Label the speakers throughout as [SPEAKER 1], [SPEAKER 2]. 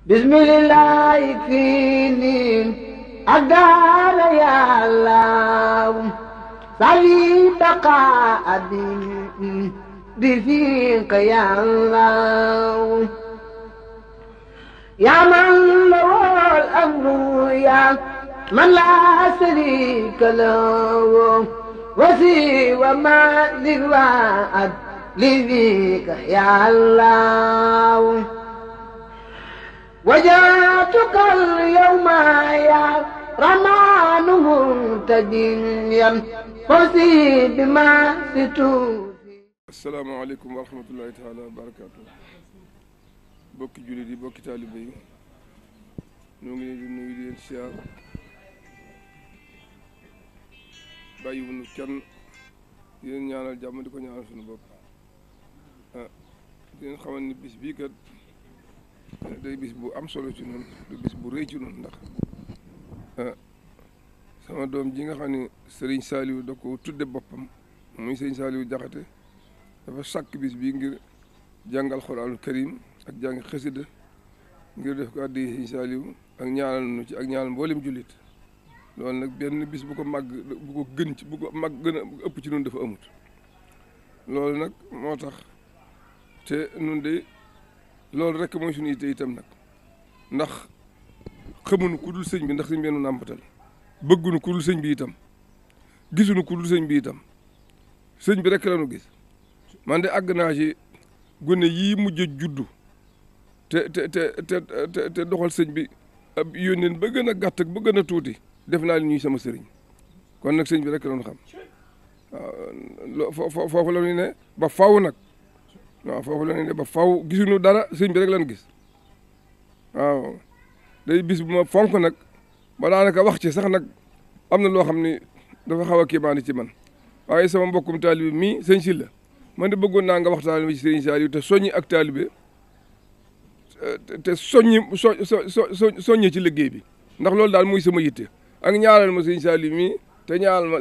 [SPEAKER 1] bismillah fini agdaal ya Allah sali baqa bi fiqa ya Allah ya man lawal amru ya man la sharika lahu wasi wa ma liwaad li fiqa ya Allah وجاتك اليوم يا رمان منتجيا فوزي بما ستوفي.
[SPEAKER 2] السلام عليكم ورحمة الله تعالى وبركاته. bokki jullit yi bokki taalibe yi ñoo ngi leen di nuyu di leen siyaar bàyyiwuñu kenn di leen ñaanal jàmm di ko ñaanal suñu bopp di leen xamal ni bis bii kat day bis bu am solo ci noonu du bis bu rëy ci noonu ndax sama doom ji nga xam ne Serigne Saliou da ko tudde boppam muy Serigne Saliou Jaxate dafa sàkk bis bii ngir jàngal Alxuraanul Karim ak jàng xasida ngir def ko addi Serigne Saliou ak ñaanal nu ci ak ñaanal mboolem jullit loolu nag benn bis bu ko màgg bu ko gën ci bu ko màgg gën a ëpp ci noonu dafa amut loolu nag moo tax te nun de loolu rek mooy suñu yitte itam nag ndax xamuñu ku dul sëñ bi ndax sëñ bi nu nàmpatal bëgguñu ku dul sëñ bi itam gisuñu ku dul sëñ bi itam sëñ bi rek la nu gis man de àgg naa ci gone yii mujj a juddu te doxal sëñ bi ab yónneen ba gën a gàtt ak ba gën a tuuti def naa li ñuy sama sëriñ kon nag sëñ bi rek la nu xam waaw foofu la ñu ne ba faw nag waaw foofu la ne ba faw gisuñu dara sëñ bi rek lan gis waaw day bis bu ma fonk nag ba daanaka wax ci sax nag am na loo xam ni dafa xaw a kéemaani ci man waaye sama mbokkum taalibe mii sëñ Sylla man de bëggoon naa nga waxtaan ci sëriñ Saliou te soññi ak taalibe te soññi ci liggéey bi ndax loolu daal muy sama yitte ak ñaanal ma sëriñ Saliou mii te ñaanal ma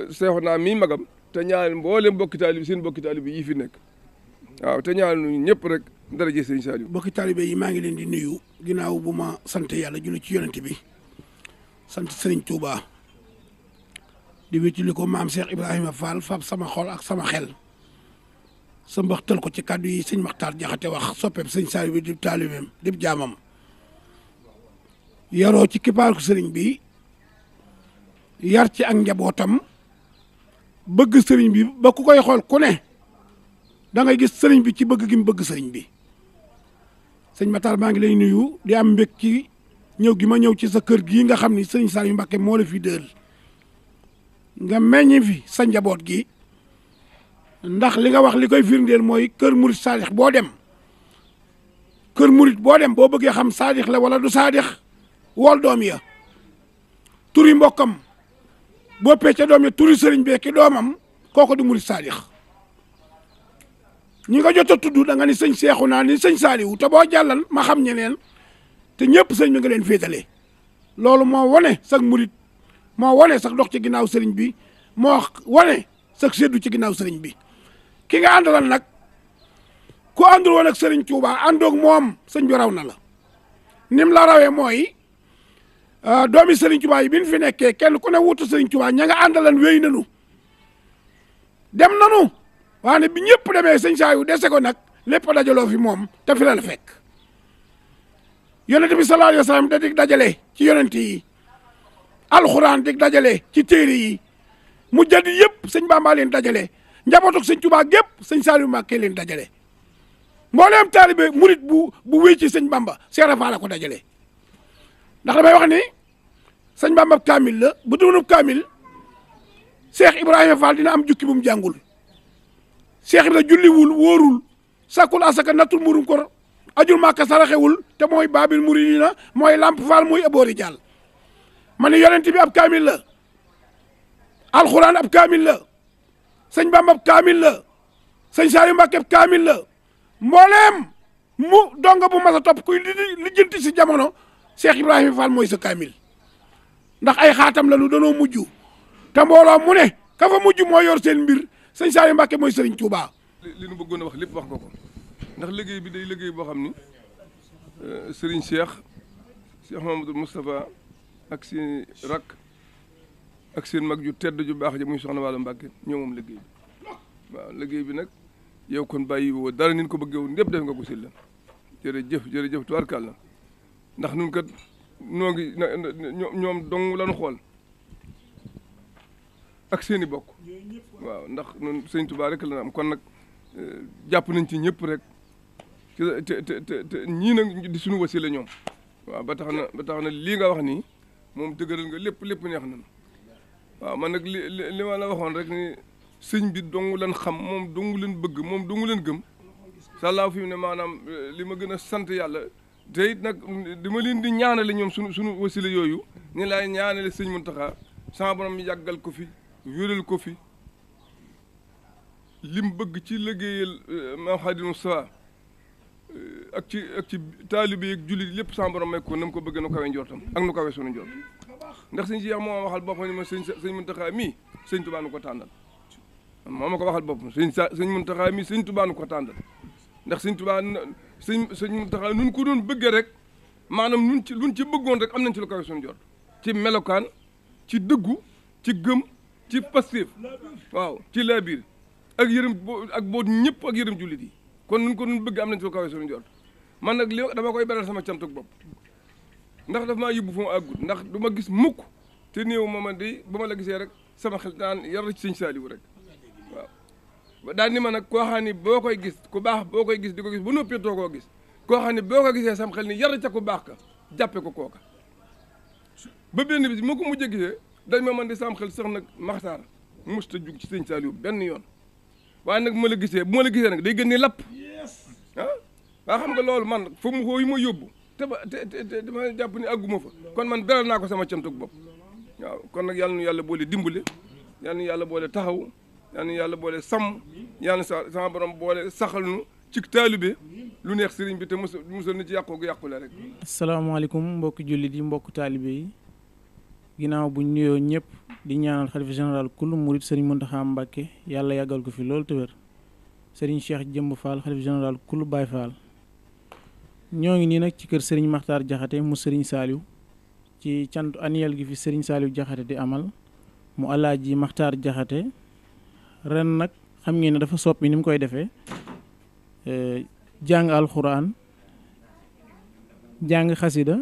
[SPEAKER 2] Seexuna mii magam te ñaanal mboolem mbokki taalibe seen mbokki taalibe yi fi nekk waaw te ñaanal ñu ñëpp rek daraje sëñ Saliou.
[SPEAKER 3] mbokki taalibe yi maa ngi leen di nuyu ginnaaw bu ma sant yàlla julli ci yonent bi sant Serigne Touba di wéttali ko maam Cheikh Ibrahima Fall fab sama xol ak sama xel sa mbaxtal ko ci kàddu yi sëñ Maxtaar Jaxate wax soppeeb sëñ Saliou bi di taalibeem di jaamam yaroo ci kippaaru sëriñ bi yar ci ak njabootam bëgg sëriñ bi ba ku koy xool ku ne da ngay gis sëriñ bi ci bëgg gi mu bëgg sëriñ bi sëñ Matar maa ngi lay nuyu di am mbég ci ñëw gi ma ñëw ci sa kër gii nga xam ni sëriñ Saliou Mbacké moo la fi dël nga meññi fi sa njaboot gi ndax li nga wax li koy firndeel mooy kër murit saadix boo dem kër murit boo dem boo bëggee xam saadix la wala du saadix wool doom ya turi mbokkam boo peccee doom yi turi sëriñ bee ki doomam kooku di murit saadix ñi nga jot a tudd da nga ni sëñ Seexuna ni sëñ Saliou te boo jàllal ma xam ñeneen te ñëpp sëñ bi nga leen féetale loolu moo wane sax murit moo wane sax dox ci ginnaaw sëriñ bi moo wane sax seddu ci ginnaaw sëriñ bi ki nga àndalal nag ku àndul woon ak sëriñ Touba àndoog moom sëñ bi raw na la nim la rawee mooy doomi Serigne Touba yi bi ñu fi nekkee kenn ku ne wutu Serigne Touba ña nga àndalan wéy nanu dem nanu waane bi ñëpp demee sëñ Saliou dese ko nag lépp dajaloo fi moom te fi la fekk yonent bi sallallahu alayhi wa sallam da dig dajale ci yonent yi alxuraan dig dajale ci téere yi mu jadi yëpp sëñ Bamba leen dajale njabootuk sëñ Touba gépp sëñ Saliou Mbacké leen dajale mbooleem taalibe murit bu wéy ci sëñ Bamba Cheikh Rafa la ko dajale ndax damay wax ni sëñ Bamba kaamil la bu doonub kaamil Cheikh Ibrahima Fall dina am jukki bu mu jàngul Cheikh Ibrahima julliwul wóorul sakul asaka nattul murum kor ajul màkka saraxewul te mooy baabil muridina mooy lamp Fall mooy aboori jàll ma ne yonent bi ab kaamil la alxuraan ab kaamil la sëñ Bamba ab kaamil la sëñ Saliou Mbacké ab kaamil la mbooleem mu donga bu mas a topp kuy lijjanti si jamono Cheikh Ibrahima Fall mooy sa kaamil ndax ay xaatam la nu danoo mujj te mbooloo mu ne ka fa mujj moo yor seen mbir sëñ Saliou Mbacké mooy Serigne Touba.
[SPEAKER 2] li nu bëggoon a wax lépp wax nga ko ndax liggéey bi day liggéey boo xam ni Serigne Cheikh Mamadou Moustapha ak seen rakk ak seen mag ju tedd ju baax ja muy soxna Walo Mbàkke ñoo moom liggéey bi waaw liggéey bi nag yow kon bàyyi woo dara nin ko bëggee woon lépp def nga ko si la jërëjëf tubaarkàlla ndax nun kat noo ngi ñoom dong lañu xool ak seeni bokk waaw ndax nun sëñ Tuubaa rek la am kon nag jàpp nañ ci ñëpp rek te ñii nag di suñu wasila ñoom waaw ba tax na lii nga wax nii moom dëgëral nga lépp neex nañu waaw man nag li ma la waxoon rek ni sëñ bi dong leen xam moom dong leen bëgg moom dong leen gëm sàllaaw fi mu ne maanaam li ma gën a sant yàlla te it nag dama leen di ñaanale ñoom suñu wasila yooyu ni laay ñaanale sëñ Muntaxa sama borom yàggal ko fi wéral ko fi lim bëgg ci liggéeyal Maam Xaadimu Mustafaa ak ci taalibe ak jullit lépp sama borom may ko na mu ko bëgg nu kawe njortam ak nu kawe sunu njort ndax sëñ Cheikh moo waxal boppam ni ma sëñ Muntaxa mii sëñ Tuubaa nu ko tànnal moo ma ko waxal boppam sëñ Muntaxa mii sëñ Tuubaa nu ko tànnal ndax sëñ Tuubaa sëñ Muntaxa nun ko doon bëggee rek maanaam luñ ci bëggoon rek am nañ ci lu kawe sunu njort ci melokaan ci dëggu ci gëm ci pastéef waaw ci laabiir ak yërëm ak boot ñëpp ak yërëm jullit yi kon nun ko nun bëgg am nañ ci lu kawe sunu njort man nag li dama koy beral sama cantuk bopp ndax daf maa yóbbu fu mu àggut ndax du ma gis mukk te néew ma di ba ma la gisee rek sama xel daan yar ci sëñ Saaliwu rek waaw daal ni ma nag koo xam ne boo koy gis ku baax boo koy gis di ko gis ba noppi too koo gis koo xam ne boo ko gisee sam xel ni yar ca ku baax ka jàppe ko kooka ba benn bis moo ko mujjee gisee dañ ma man di sam xel sax nag maxtaar musta jug ci sëñ Saaliwu benn yoon waaye nag bu ma la gisee nag day gën ni lapp waa xam nga loolu man fa mu xoo yi ma yóbbu te dama jàpp ni àgguma fa kon man beral naa ko sama cantuk bopp waaw kon nag yàlla nu yàlla boole dimbale yàlla nu yàlla boole taxaw yàlla nu yàlla boole sàmm yàlla sama borom boole saxal nu ci taalibe lu neex sëriñ bi te musal na ci yàqoogu yàqule rek.
[SPEAKER 4] asalaamaaleykum mbokki jullit yi mbokk taalibe yi ginnaaw buñ nuyoo ñëpp di ñaanal xalifa général kulu murit sëriñ Muntaxa Mbàkke yàlla yàggal ko fi loolu te wér sëriñ Cheikh Jëmb Fall xalifa général kulu Baay Fall ñoo ngi nii nag ci kër sëriñ Maxtaar Jaxate mu sëriñ Saaliw ci cant annuel gi fi sëriñ Saaliw Jaxate di amal mu alaaji Maxtaar Jaxate ren nag xam ngeen ne dafa soppi ni mu koy defee jàng alxuraan jàng xasida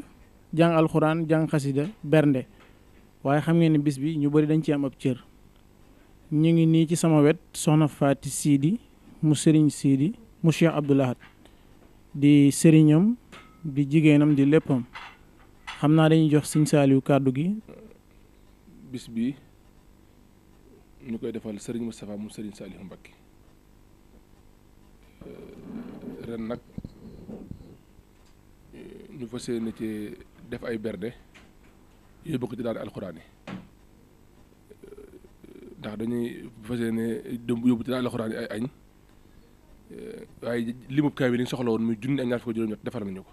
[SPEAKER 4] bernde waaye xam ngeen ne bis bi ñu bari dañ ci am ab cër ñu ngi nii ci sama wet soxna Faati Siidi mu sëriñ Siidi mu Cheikh Abdoul Ahad di sëriñam di jigéenam di léppam xam naa dañuy jox sëñ Saaliw kàddu gi.
[SPEAKER 5] bis bi ñu koy defal sëriñ Moustapha mu sëriñ Saaliw Mbàkke ren nag ñu fas yéene ci def ay berde yóbbu ko ci daara alxuraan yi ndax dañuy fas yéene yóbbu ci daara alxuraan yi ay añ waaye limub kaay bi li ñu soxla woon muy junni ak ñaar fukk juróom-ñett defar nañu ko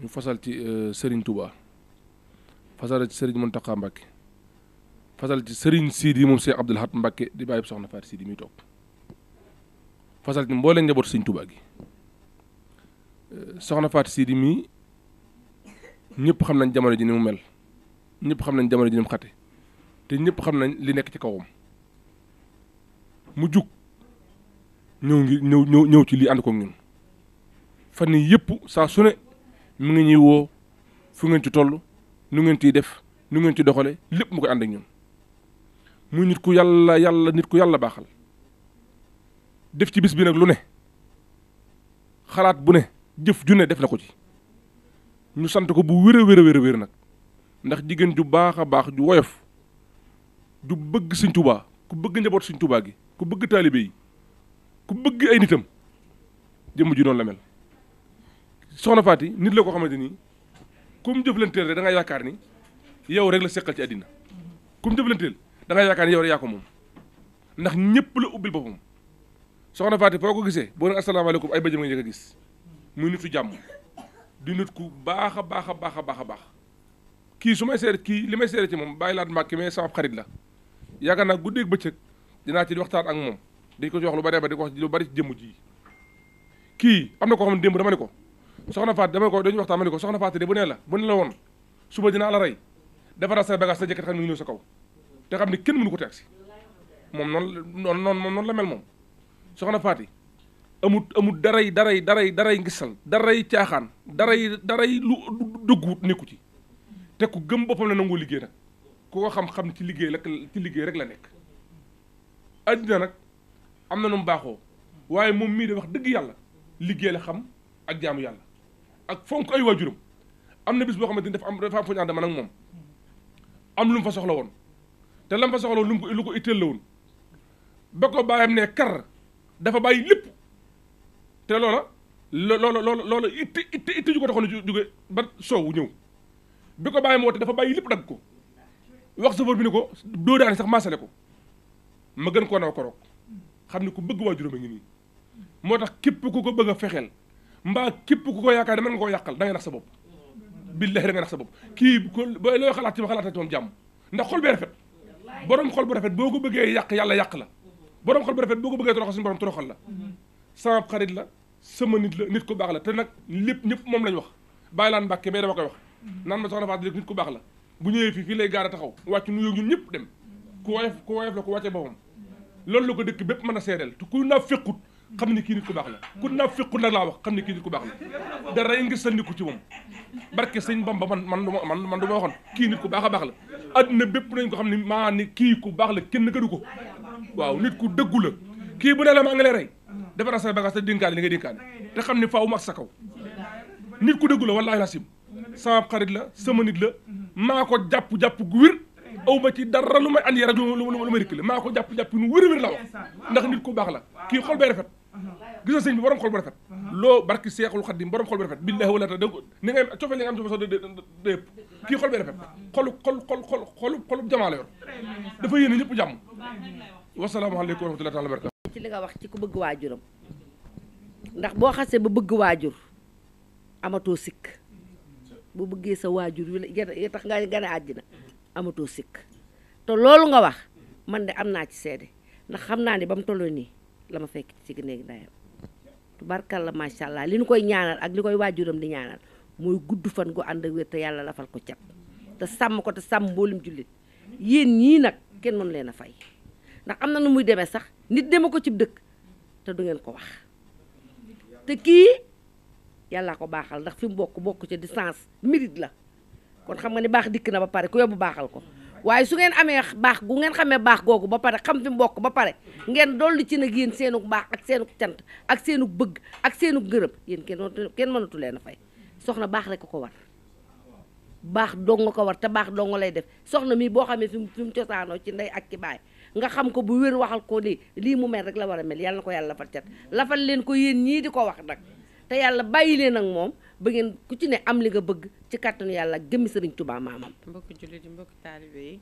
[SPEAKER 5] ñu fasal ci Serigne Touba fasal ci Serigne Mountakha Mbacké fasal ci Serigne Sidi moom Cheikh Abdoul Ahad Mbacké di bàyyi soxna Fatou Sidi muy toog fasal ci mbooleem njabootu Serigne Touba gi soxna Fatou Sidi mii ñëpp xam nañ jamono ji ni mu mel ñëpp xam nañ jamono ji ni mu xate te ñëpp xam nañ li nekk ci kawam mu jug ñëw ci lii ànd ko ñun fan yii yëpp saa su ne mu ngi ñuy woo fu ngeen ci toll nu ngeen ciy def nu ngeen ci doxale lépp mu koy ànd ak ñun muy nit ku yàlla baaxal def ci bis bi nag lu ne xalaat bu ne jëf ju ne def na ko ci ñu sant ko bu wér nag ndax jigéen ju baax a baax ju woyof ju bëgg Sëñ Tuubaa ku bëgg njaboot Sëñ Tuubaa gi ku bëgg taalibe yi ku bëgg ay nitam jëmm ji noonu la mel soxna Faati nit la ko xamante ni comme jëflanteel rek da nga yaakaar ni yow rek la seqal ci àddina comme jëflanteel da nga yaakaar ni yow rek yaa ko moom ndax ñëpp la ubbil boppam soxna Faati foo ko gisee boo ne asalaamaaleykum ay bëjëm nga njëkk a gis muy nitu jàmm di nit ku baax a baax kii su may seere kii li may seere ci moom bàyyi laat Mbàkke mais sama xarit la yaakaar naa guddeeg bëccëg dinaa ci waxtaan ak moom di ko ci wax lu bari ba di ko wax lu bari ci jëmm ji kii am na koo xam ne démb dama ne ko soxna Faat dama ko dañuy waxtaan ma ne ko soxna Faat de bu ne la woon suba dinaa la rey defaral sa bagage sa jëkkat xam ne ngi ñëw sa kaw te xam ne kenn mënu ko teg si moom noonu la mel moom soxna Faat yi amut daray ngisal daray caaxaan daray lu dëgguwut nekku ci te ku gëm boppam la nangoo liggéey nag ku ko xam ci liggéey rek la nekk addina nag am na nu mu baaxoo waaye moom mii de wax dëgg yàlla liggéey la xam ak jaamu yàlla ak fonk ay waajuram am na bis boo xamante ni dafa am fu ñu ànd man ak moom am lu mu fa soxla woon te lam fa soxla woon lu ko itteel la woon ba ko bàyyam ne kar dafa bàyyi lépp te loola itte ju ko taxoon jóge ba soowu ñëw bi ko bàyyam woote dafa bàyyi lépp dagg ko wax safar bi ne ko doo daane sax maasale ko ma gën koo naw koroog xam ne ku bëgg waajuram a ngi nii moo tax képp ku ko bëgg a fexeel mbaa képp ku ko yaakaar mën nga koo yàqal da ngay nax sa bopp billahi da ngay nax sa bopp kii ko ba looy xalaat ci ma xalaat ci moom jàmm ndax xol bee rafet borom xol bu rafet boo ko bëggee yàq yàlla yàq la borom xol bu rafet boo ko bëggee toroxal suñu borom toroxal la sama xarit la sama nit la nit ku baax la te nag lépp ñëpp moom lañ wax bàyyi laan Mbàkke mais dama koy wax naan ma soxna Fatou nit ku baax la bu ñëwee fii lay gaara taxaw wàcc nuyoo ñun ñëpp dem ku woyof la ku wàcce boppam loolu la ko dëkk bépp mën a seedeel te ku naa fekkut xam ne kii nit ku baax la ku naa fekkut nag laa wax xam ne kii nit ku baax la dara ngi sandiku ci moom barke sëñ Bamba man du ma waxoon kii nit ku baax a baax la adduna bépp nañ ko xam ne maa ni kii ku baax la kenn gënu ko waaw nit ku dëggu la kii bu ne la maa ngi lay rey defara sa bagage te dénkaane li ngay dénkaane te xam ne faaw mu ak sa kaw nit ku dëggu la wallaahi la sim sama xarit la sama nit la maa ko jàpp gu wér aw ma ci dara lu may andi yara lu may rikkale maa ko jàpp nu wér la wax ndax nit ku baax la kii xol bay rafet gis nga sëñ bi borom xol bu rafet loo barki Seexul Xaddim borom xol bu rafet billahi wala ta ni ngay cofee li nga am ci sa da yëpp kii xol bay rafet xolu jamaa la yor dafa yéene ñëpp jàmm wasalaamaaleykum wa rahmatullahi taala wa barakatu
[SPEAKER 6] ci li nga wax ci ku bëgg waajuram ndax boo xasee ba bëgg waajur amatoo sikk bu bëggee sa waajur yu tax nga gën a àddina amatoo sikk te loolu nga wax man de am naa ci seede ndax xam naa ne ba mu tolloo nii la ma fekk ci néegi ndeyam tubarkalla macha allah li ñu koy ñaanal ak li koy waajuram di ñaanal mooy gudd fan gu ànd ak wér te yàlla lafal ko cat te sàmm ko te sàmm mboolum jullit yéen ñii nag kenn mënu leen a fay ndax am na nu muy demee sax nit deme ko ci dëkk te du ngeen ko wax te kii yàllaa ko baaxal ndax fi mu bokk ci distance mérite la kon xam nga ni baax dikk na ba pare ku yóbbu baaxal ko waaye su ngeen amee baax gu ngeen xamee baax googu ba pare xam fi mu bokk ba pare ngeen dolli ci nag yéen seenu baax ak seenu cant ak seenu bëgg ak seenu gërëm yéen kenn mënatu leen a fay soxna baax rek ko war baax dong ko war te baax dong lay def soxna mi boo xamee fi mu cosaanoo ci ndey ak ci baay nga xam ko bu wér waxal ko lii mu mel rek la war a mel yàlla na ko yàlla lafal cat lafal leen ko yéen ñii di ko wax nag te yàlla bàyyi leen ak moom ba ngeen ku ci ne am li nga bëgg ci kàttanu yàlla gëmmi sëriñ Tuubaa maamam.
[SPEAKER 7] mbokki jullit yi mbokki taalibe yi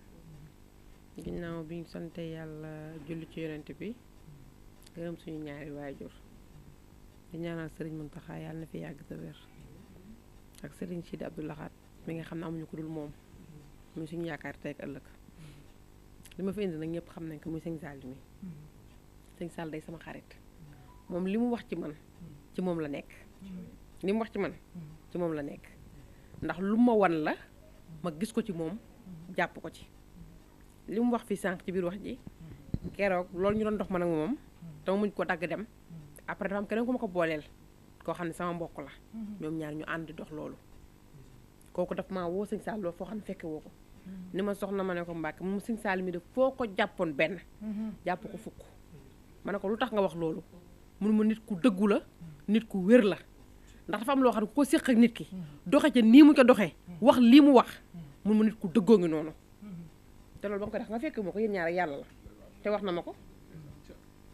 [SPEAKER 7] ginnaaw bi ñu sante yàlla julli ci yonent bi gërëm suñu ñaari waajur di ñaanal sëriñ Muntaxa yàlla na fi yàgg te wér ak sëriñ Sidi Abdou Lahad mi nga xam ne amuñu ko dul moom muy suñu yaakaar tey ak ëllëg li ma fi indi nag ñëpp xam nañ ko muy sëñ Sall mi sëñ Sall day sama xarit moom li mu wax ci man ci moom la nekk li mu wax ci man ci moom la nekk ndax lu ma wan la ma gis ko ci moom jàpp ko ci li mu wax fii sànq ci biir wax ji keroog loolu ñu doon dox man ak moom dama muñ ko dagg dem après dafa am keneen ku ma ko booleel koo xam ne sama mbokk la ñoom ñaar ñu ànd di dox loolu kooku daf maa woo sëñ Sall loolu foo xam ne fekke woo ko ni ma soxna ma ne ko Mbàkke moom sëñ Sall mi def foo ko jàppoon benn jàpp ko fukk ma ne ko lu tax nga wax loolu mun ma nit ku dëggu la nit ku wér la ndax dafa am loo xam ne ku ko séq ak nit ki doxe ca nii mu ko doxee wax lii mu wax mun ma nit ku dëggoo ngi noonu te loolu ba nga ko def nga fekk moo ko yéen ñaar ak yàlla la te wax na ma ko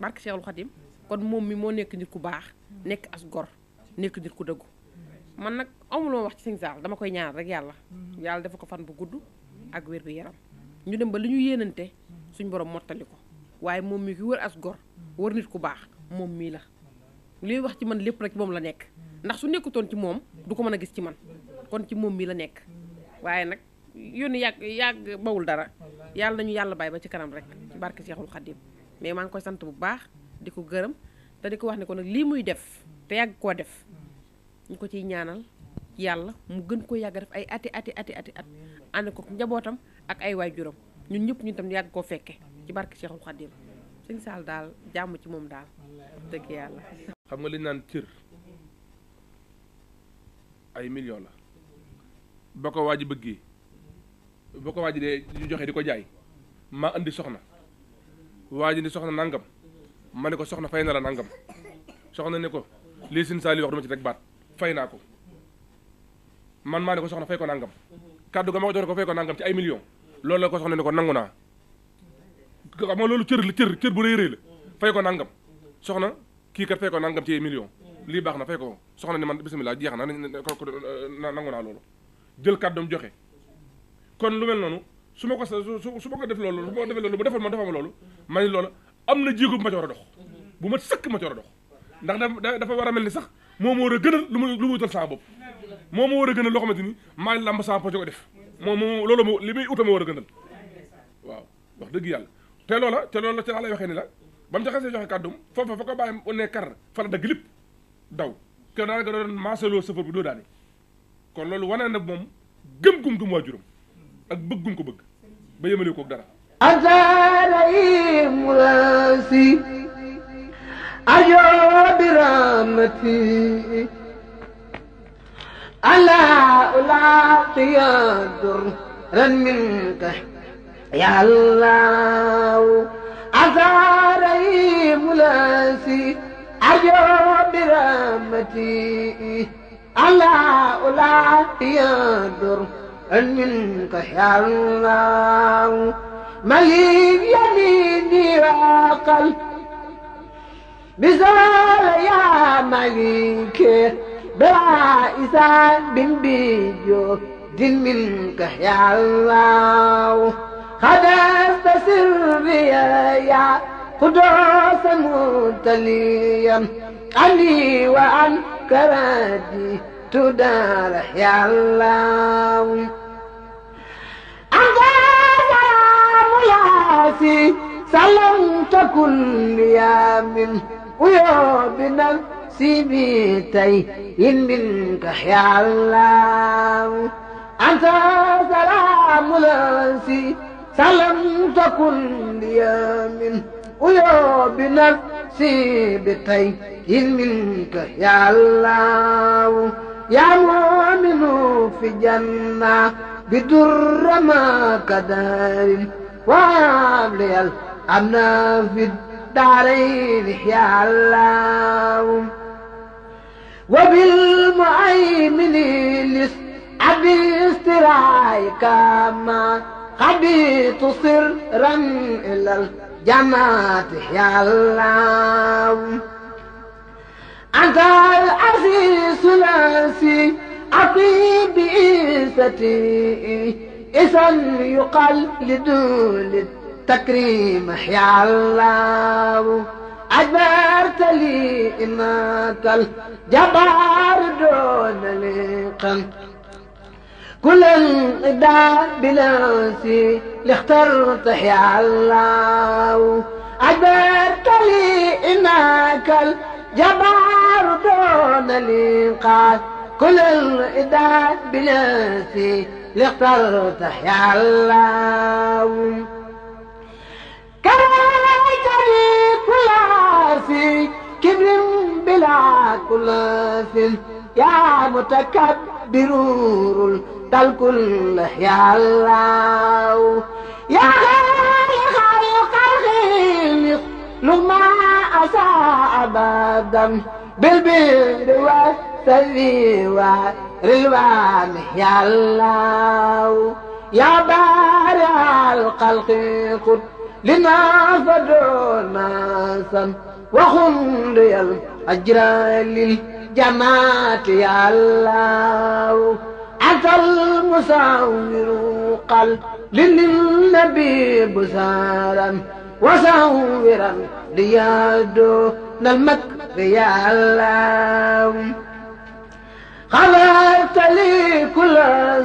[SPEAKER 7] barke Cheikhul Khadim kon moom mi moo nekk nit ku baax nekk as gor nekk nit ku dëggu man nag amuloo wax ci sëñ Sall dama koy ñaanal rek yàlla dafa ko fan bu gudd ak wér bi yaram ñu dem ba li ñu yéenante suñ borom mottali ko waaye moom mi ki wër as gor wër nit ku baax moom mii la li wax ci man lépp rek moom la nekk ndax su nekkutoon ci moom du ko mën a gis ci man kon ci moom mii la nekk waaye nag yónni yàgg bawul dara yàlla nañu yàlla bàyyi ba ci kanam rek ci barke Seexul Xaddim mais maa ngi koy sant bu baax di ko gërëm te di ko wax ne ko nag lii muy def te yàgg koo def ñu ko ciy ñaanal yàlla mu gën ko yàgg def ay ati at ànd ko njabootam ak ay waajuram ñun ñëpp ñun tam yàgg koo fekke ci barke Cheikhul Khadim sëñ Saal daal jàmm ci moom daal dëgg yàlla.
[SPEAKER 5] xam nga li naan cër ay millions la boo ko waaj bëggee boo ko waaj dee joxe di ko jaay maa indi soxna waaj ni soxna nangam ma ne ko soxna fay na la nangam soxna ne ko lii sëñ Saal wax duma ci teg baat fay naa ko man maa ne ko soxna fay ko nangam kàddu ga ma ko jox ko fay ko nangam ci ay millions loolu la ko soxna ne ko nangu naa xam nga loolu cër bu rëy la fay ko nangam soxna kii kat fay ko nangam ci ay millions lii baax na fay ko soxna ne man bisimilah jeex na nangu naa loolu jël kàddoom joxe kon lu mel noonu su ma ko def loolu su ma ko defee loolu bu defal ma loolu ma ni loolu am na jéego bu ma ci war a dox bu ma sëkk ma ci war a dox ndax dafa war a mel ni sax moo ma war a gënal lu muy utal sama bopp moo ma war a gënal loo xamante ni maa ngi làmb sama poche ko def moom loolu li muy uta ma war a gënal waaw wax dëgg yàlla te loola ci laa lay waxee ni la ba mu ca xasee joxe kàddum foofa fa ko bàyyi ne kar fa la dagg lépp daw ke daanaka doon maasaloo safar bi doo daane kon loolu wane na moom gëm waajuram ak bëggum ko bëgg ba yëmale koog dara
[SPEAKER 1] أزاري مراسي أجو برحمتي ألا ألاقي درا منك يا الله أزاري مراسي أجو برحمتي ألا ألاقي درا منك يا الله مليك يميني وقل بزول يا مليك بلا إسان بن بيجو دين منك يا الله خدست سري يا قدوس متليا عني وعن كرادي تدار يا الله أنت سلام ياسي سلمت كل يوم ويوم نفسي بيتي منك يا الله أنت سلام ياسي سلمت كل يوم ويوم نفسي بيتي منك يا الله يا مؤمن في جنة بدر ما كدار وعاملي الأمن في الدارين يا الله وبالمؤمن لس أبي استرايك ما خبيت سرا إلى الجنات يا الله أنت العزيز الأسي أطيب بإيستي إذا يقال لدول التكريم يا الله أجبرت لي إنك الجبار دون لقم كل الإداء بلاسي اللي اخترت يا الله أجبرت لي إنك الجبار دون لقم كل الإداء بلاسي اللي اخترت يا الله كرهتني كل في كبر بلا كل في يا متكبر دل كل يا الله يا خالق الخلق لما أساء أبدا بالبر والسر والرلوان يا الله يا بارع الخلق قد لنا فدعونا سن وخلي الأجر للجماعة يا الله أنت المساور قل للنبي بسارا وساورا ليادو المكر يا الله غفرت لي كل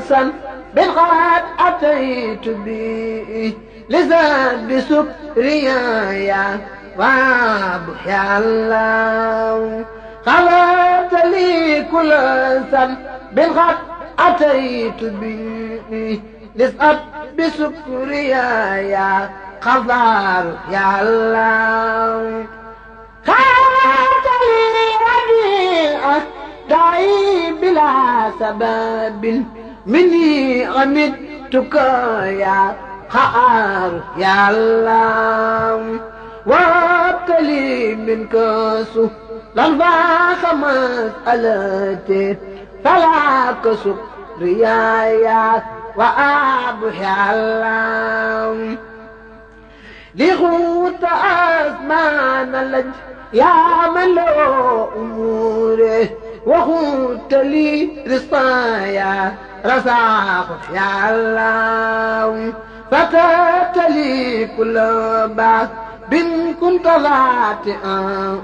[SPEAKER 1] سن بالغاد أتيت به لزاد بسكريا يا واب يا الله غفرت لي كل ذنب قد أتيت به لسأت بسكريا يا غفار يا الله غفرت لي ربيع دعي بلا سبب مني غمدتك يا غفار يا الله وابتلي منك سهلا فاخ مسألتي فلا كسب ريايا وأبو يا الله لغوت أزمان اللج يا من له أموره وغوت لي رصايا رزاق يا الله فتات لي كل بعث بن كنت ذاتئا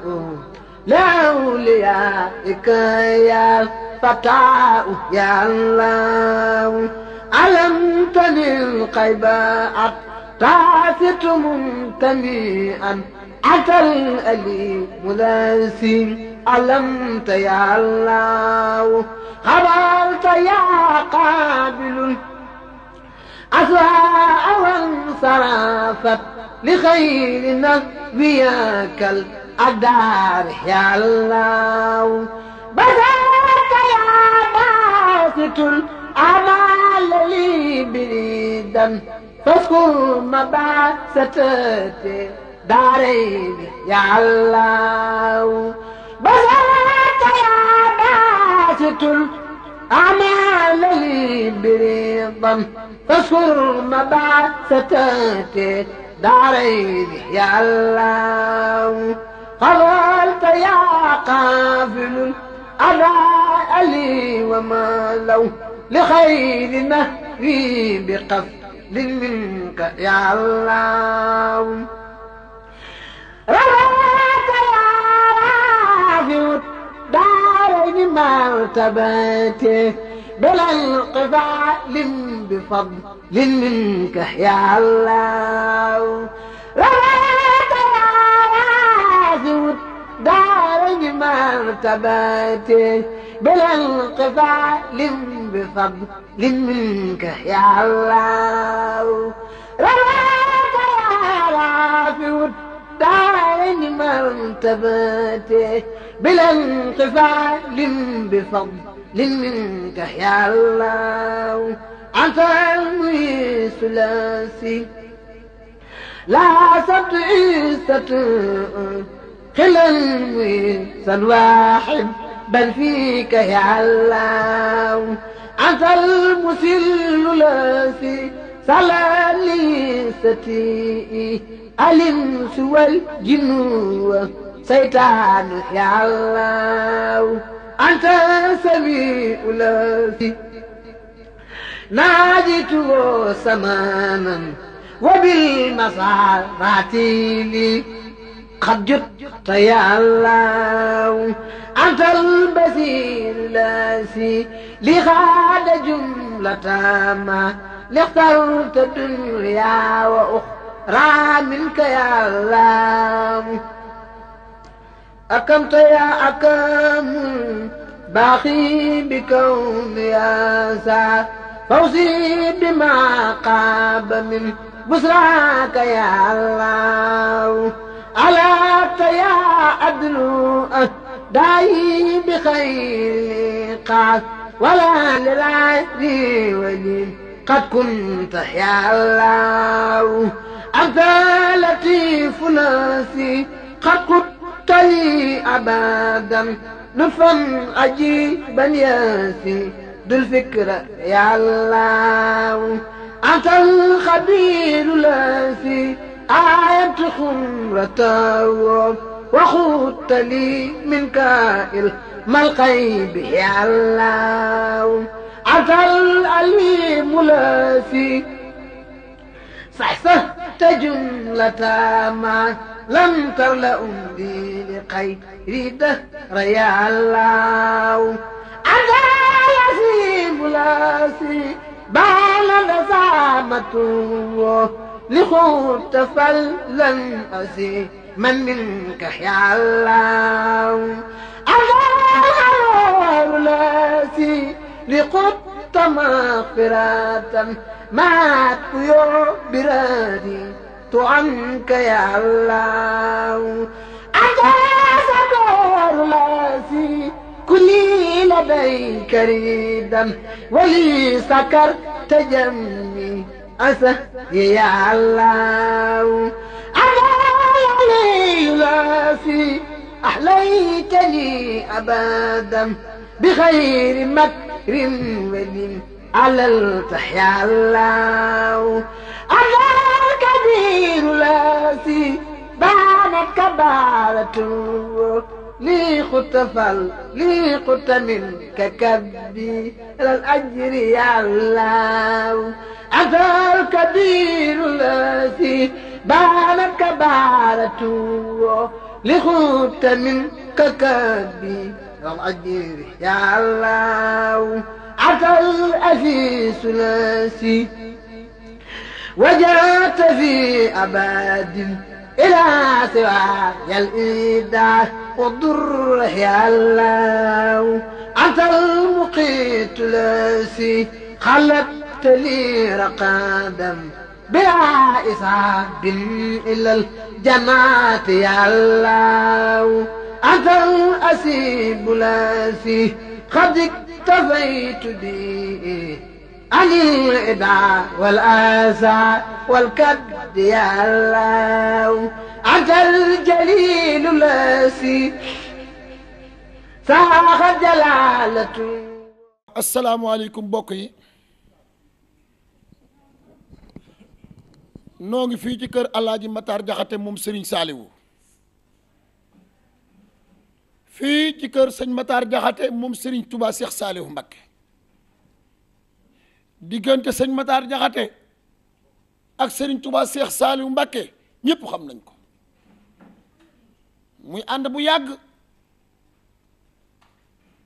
[SPEAKER 1] لأوليائك يا فتاة يا الله علمتني القيبات تعثت منتميئا أتى الأليم لاسي علمت يا الله خبرت يا قابل أسواء وانصرفت لخير نبيك الأدار يا الله بذلك يا باسط الأعمال لي بريدا فاذكر مبعثتي دارين يا الله بذلك يا باسط الأعمال لي بريدا فاذكر مبعثتي دارين يا الله قبلت يا قافل أداء لي وما لو لخير نهري بقفل منك يا الله رواك يا رافع دارين مرتبتي بلا انقفال بفضل منك يا الله رواك يا رافع دارين مرتبتي بلا انقفال بفضل منك يا الله رواك يا رافع دارين مرتبتي بلا انقفال بفضل منك يا الله أنت المعز ثلاثي لا سبت عيسة خلا المعز واحد بل فيك يا الله أنت المسل لاسي سلالي ستي الإنس والجن سيطان يا الله أنت سميع لاسي ناجته سمانا وبالمصارات لي قد جدت يا الله أنت البصير لاسي لغاد جملة ما لاخترت الدنيا وأخرى منك يا الله أكمت يا أكم باقي بكون يا سعد فوزي بما قاب من بسراك يا الله ألا يا أدنو داعي بخير قاس ولا للعدي ولي قد كنت يا الله أنت لطيف ناسي قد كنت لي أبدا لطفا عجيبا ياسي ذو الفكرة يا الله أنت الخبير لاسي آية خمرة وخدت لي من كائل ما الغيب يا الله أنت العليم لاسي صحصحت جملة ما لم ترل أمدي لخير دهر يا الله أنت العزيم لاسي بال نزامته لخوت فلن أسي من منك يا الله أغار لاسي لقط مغفرة معك يا برادي عنك يا الله أغار لاسي كلي لديك ريدا ولي سكر تجمي أسه يا الله لاسي أحليت لي أبدا بخير مكر ولي على التحيا الله أنا الكبير لاسي بانت كبارة لي خطفل لي خط منك كبي على الأجر يا الله أنت الكبير الذي بانت كبارة لخط منك كبي على الأجر يا الله أنت العزيز الذي وجدت في أبد إلى سواي الإيداع والضر يا الله أنت المقيت الذي خلقت لي رقادا بلا إصاب إلى الجنات يا الله أنت الأسيب الذي قد اكتفيت به عن الإدعاء والآسى والكد يا الله أنت الجليل الذي ساخ جلالته.
[SPEAKER 3] asalaamaaleykum mbokk yi noo ngi fii ci kër Alaaji Matar Jaxate moom Serigne Saliou fii ci kër sëñ Matar Jaxate moom Serigne Touba Cheikh Saliou Mbacké diggante sëñ Matar Jaxate ak Serigne Touba Cheikh Saliou Mbacké ñëpp xam nañ ko muy ànd bu yàgg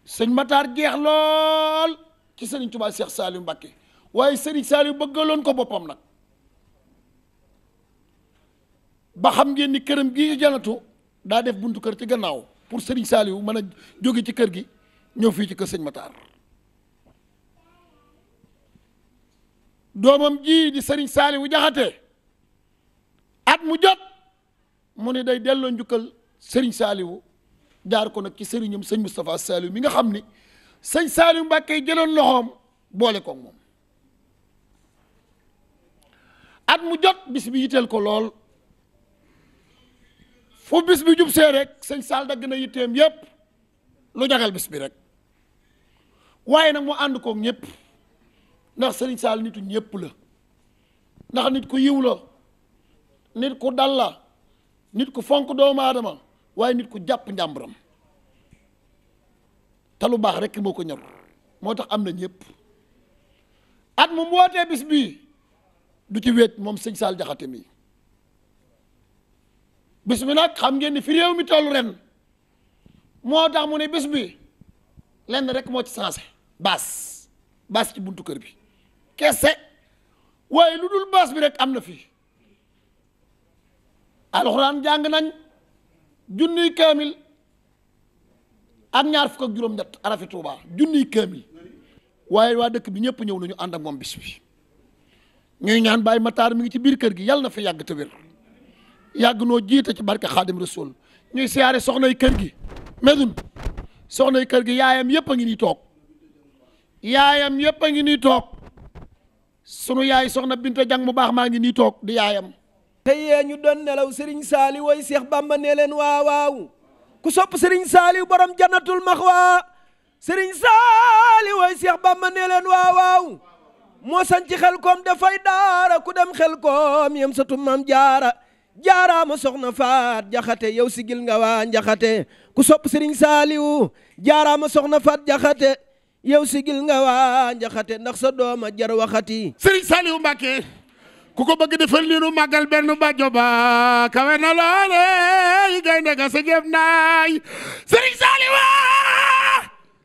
[SPEAKER 3] sëñ Matar jeex lool ci Serigne Touba Cheikh Saliou Mbacké waaye Serigne Saliou bëggaloon ko boppam nag ba xam ngeen ni këram gii janatu daa def buntu kër ci gannaaw pour Serigne Saliou mën a jóge ci kër gi ñëw fii ci kër sëñ Matar doomam ji di Serigne Saliou Jaxate at mu jot mu ne day delloo njukkal Serigne Saliou jaar ko nag ci sëriñam sëñ Moustapha Saliou mi nga xam ni sëñ Saliou Mbacké jëloon loxoom boole koog moom at mu jot bis bi yitteel ko lool fu bis bi jub see rek sëñ Sall dagg na yitteem yépp lu jagal bis bi rek waaye nag mu ànd koog ñëpp ndax sëriñ Sall nitu ñëpp la ndax nit ku yiw la nit ku dal la nit ku fonk doomu aadama waaye nit ku jàpp njàmburam te lu baax rek moo ko ñor moo tax am na ñëpp at mu wootee bis bii du ci wéet moom sëñ Sall Jaxate mi bis bi nag xam ngeen ni fi réew mi toll ren moo tax mu ne bis bi lenn rek moo ci sensé baas ci buntu kër bi kese waaye lu dul baas bi rek am na fi alxuraan jàng nañ junniy kaamil ak ñaar fukk ak juróom-ñett arafi Tuuba junniy kaamil waaye waa dëkk bi ñëpp ñëw nañu ànd ak moom bis bi ñuy ñaan Baye Matar mi ngi ci biir kër gi yàlla na fi yàgg te wér yàgg noo jiite ci barke Xaadim Rasul ñuy siyaare soxnay kër gi Médoune soxnay kër gi yaayam yëpp a ngi nii toog yaayam yëpp a ngi nii toog sunu yaay soxna Binta Jang mu baax maa ngi nii toog di yaayam
[SPEAKER 8] tey yee ñu doon nelaw Serigne Saliou way Seex Bamba nee leen waaw waaw ku sopp Serigne Saliou borom jannatul maxwa Serigne Saliou way Seex Bamba nee leen waaw waaw moo sañ ci xel koom dafay daara ku dem xel koom yem satu maam jaaraama soxna Faat Jaxate yow sigil nga waa Njaxate ku sopp Serigne Saliou jaaraama soxna Faat Jaxate yow sigil nga waa Njaxate ndax sa dooma jar waxati
[SPEAKER 3] Serigne Saliou Mbacké ku ko bëgg defal ni nu màggal benn bàjjo ba kawe na loole gaynde ga sa jëf naay Serigne Saliou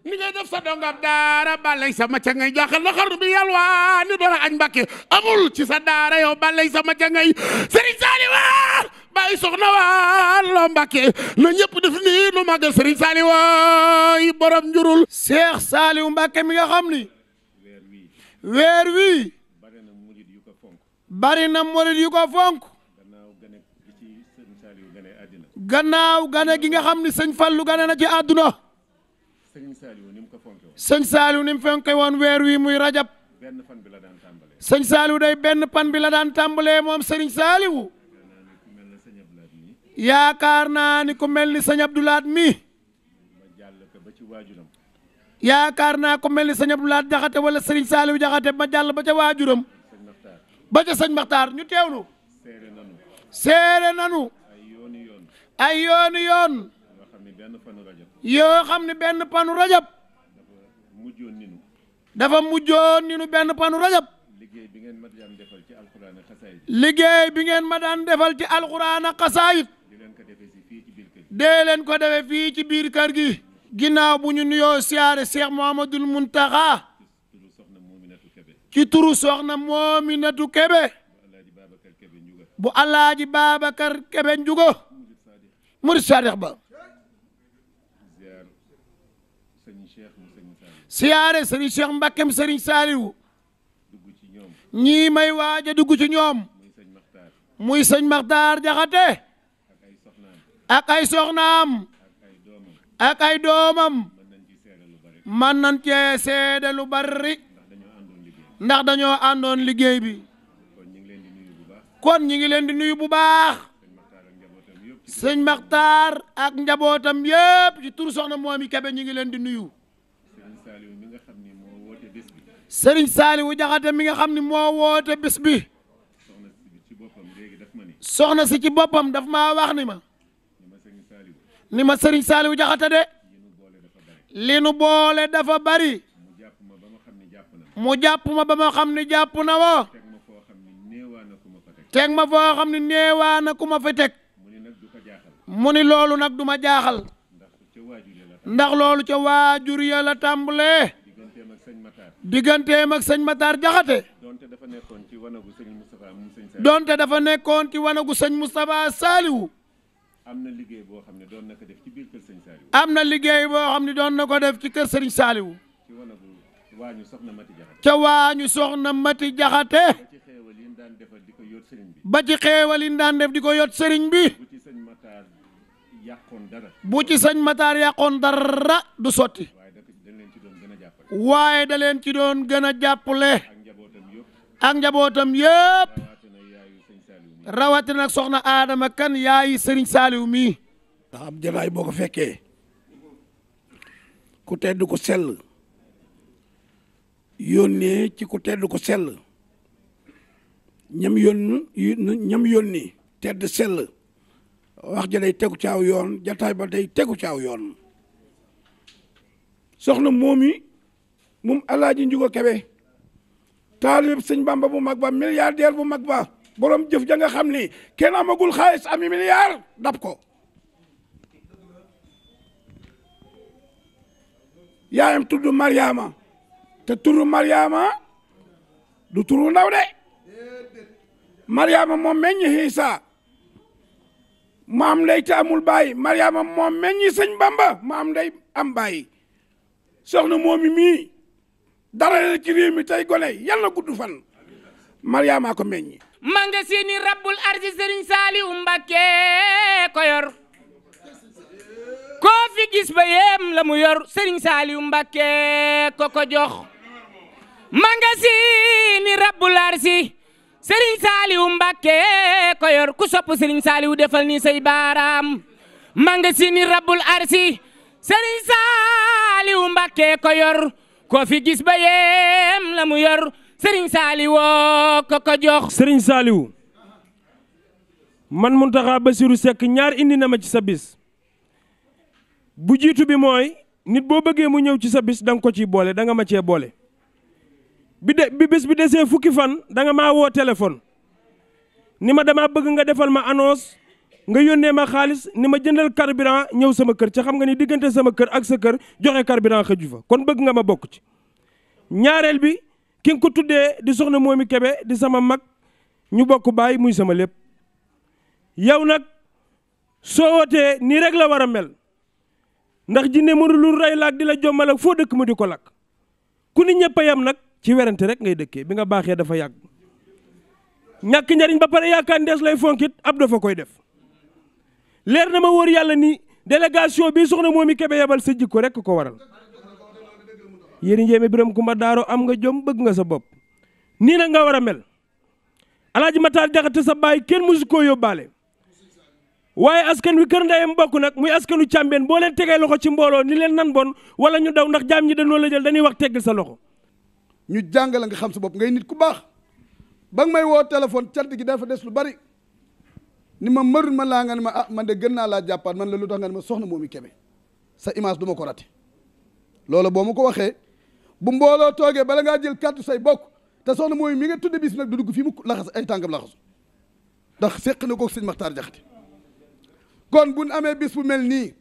[SPEAKER 3] ni ngay def sa dongab daara balay sama ca ngay jaaxal na xarnu bi yalwaa ni doon añ Mbàkke amul ci sa daara yow balay sama ca ngay Serigne Saliou bàyyi soxna Waalo Mbàkke na ñëpp def nii nu màggal Serigne Saliou yi borom njurul Cheikh Saliou Mbàkke mi nga xam ni weer wi bari na murid yu ko fonk gannaaw gane gi nga xam ni sëñ Fallu gane na ci àdduna sëñ Saliou ni mu fonke woon weer wi muy rajab sëñ Saliou day benn pan bi la daan tàmbalee moom sëriñ Saliou yaakaar naa ni ku mel ni sëñ Abdoulaat mi yaakaar naa ku mel ni sëñ Abdoulaat Jaxate wala sëriñ Saliou Jaxate ma jàll ba ca waajuram ba ca sëñ Maxtaar ñu teewlu seere nanu ay yoonu yoon yoo xam ne benn panu rajab dafa mujjoon ni nu benn panu rajab liggéey bi ngeen ma daan defal ci alxuraan ak xasaayit dee leen ko defee fii ci biir kër gi ginnaaw bu ñu nuyoo siyaare Cheikh Mouhamadoul Mountakha ci turu soxna Moominatu Kebe bu Alaaji Babacar Kebe Njugo murid saadix ba siyaare Serigne Cheikh Mbakkeem Serigne Saliou ñii may waaja dugg ci ñoom muy sëñ Maxtaar Jaxate ak ay soxnaam ak ay doomam man nañ cee seede lu bari ndax dañoo àndoon liggéey bi kon ñi ngi leen di nuyu bu baax sëñ Maxtaar ak njabootam yépp ci turu soxna Moomi Kebe ñi ngi leen di nuyu sëriñ Saliou Jaxate mi nga xam ni moo woote bés bi soxna si ci boppam daf maa wax ni ma sëriñ Saliou Jaxate de li nu boole dafa bari mu jàpp ma ba ma xam ni jàpp na woo teg ma foo xam ni néewaa na ku ma fi teg mu ni loolu nag du ma jaaxal ndax loolu ca waajur ya la tàmbalee digganteem ak sëñ Matar Jaxate donte dafa nekkoon ci wanagu sëñ Moustapha Saliou am na liggéey boo xam ne doon na ko def ci biir kër sëñ Saliou ci kër sëriñ Saliou ca waañu soxna Mati Jaxate ba ci xeewal yi daan def di ko yot sëriñ bi bu ci sëñ Matar yàqoon dara du sotti waaye da leen ci doon gën a jàppale ak njabootam yépp rawatina nag soxna Adama Kan yaayi sëriñ Saliou mii ndax ab jataay boo ko fekkee ku tedd ko sell yónnee ci ku tedd ko sell ñam yónni tedd sell wax ja day tegu caaw yoon jataay ba day tegu caaw yoon soxna Moomi moom Alaaji Njugo Kebe taalib sëñ Bamba bu mag ba milliardaire bu mag ba borom jëf ja nga xam ni kenn amagul xaalis ami milliard dab ko yaayam tudd Mariama te turu Mariama du turu ndaw de Mariama moom meññi Isa maam ndey te amul baay Mariama moom meññi sëñ Bamba maam ndey am baay soxna Moomi mii dara la ci réew mi tey gone yal na gudd fan Mariama ko meññi
[SPEAKER 9] manga seeni rabbul arsi Serigne Saliou Mbacké ko yor koo fi gis ba yem la mu yor Serigne Saliou Mbacké ko jox manga seeni rabbul arsi Serigne Saliou Mbacké ko yor ku sopp Serigne Saliou defal ni say baaraam manga seeni rabbul arsi Serigne Saliou Mbacké ko yor koo fi gis ba yem la mu yor Serigne Saliou ko jox.
[SPEAKER 10] Serigne Saliou man Mountakha Bassirou Seck ñaar indi na ma ci sa bis bu jiitu bi mooy nit boo bëggee mu ñëw ci sa bis da nga ko ciy boole da nga ma cee boole bi bis bi desee fukki fan da nga maa woo téléphone ni ma dama bëgg nga defal ma annonce nga yónnee ma xaalis ni ma jëndal carburant ñëw sama kër ca xam nga ni diggante sama kër ak sa kër joxe carburant xëju fa kon bëgg nga ma bokk ci. ñaareel bi ki nga ko tuddee di soxna Momy Kébé di sama mag ñu bokk baay muy sama lépp yow nag soo wootee nii rek la war a mel ndax jinne mënulul rey laak di la jommal ak foo dëkk mu di ko lakk ku ni ñëpp a yam nag ci werante rek ngay dëkkee bi nga baaxee dafa yàgg ñàkk njariñ ba pare yaakaar ndees lay fonkit ab dafa koy def leer na ma wóor yàlla ni délégation bi soxna Momy Kébé yebal sa jikko rek ko waral yéen njéeme biram kumba daaro am nga jom bëgg nga sa bopp nii nag nga war a mel alaaji Matar Jaxate sa baay kenn musu koo yóbbaale waaye askan wi kër ndeyam bokk nag muy askanu càmbeen boo leen tegee loxo ci mbooloo ni leen nan bon wala ñu daw ndax jaam ñi dañoo la jël dañuy wax teggal sa loxo
[SPEAKER 11] ñu jàngale nga xam sa bopp ngay nit ku baax ba nga may woo téléphone cant gi dafa des lu bari ni ma marul ma laa nga ne ma ah man de gën naa laa jàppaat man la lu tax nga ne ma soxna Momy Kébé sa image du ma ko rate loolu boo ma ko waxee bu mbooloo toogee bala ngaa jël kàddu say bokk te soxna Momy mi nga tudde bis nag du dugg fii mu laxas ay tànkam laxasu ndax seq na ko sëñ Maxtaar Jaxate kon buñ amee bis bu mel nii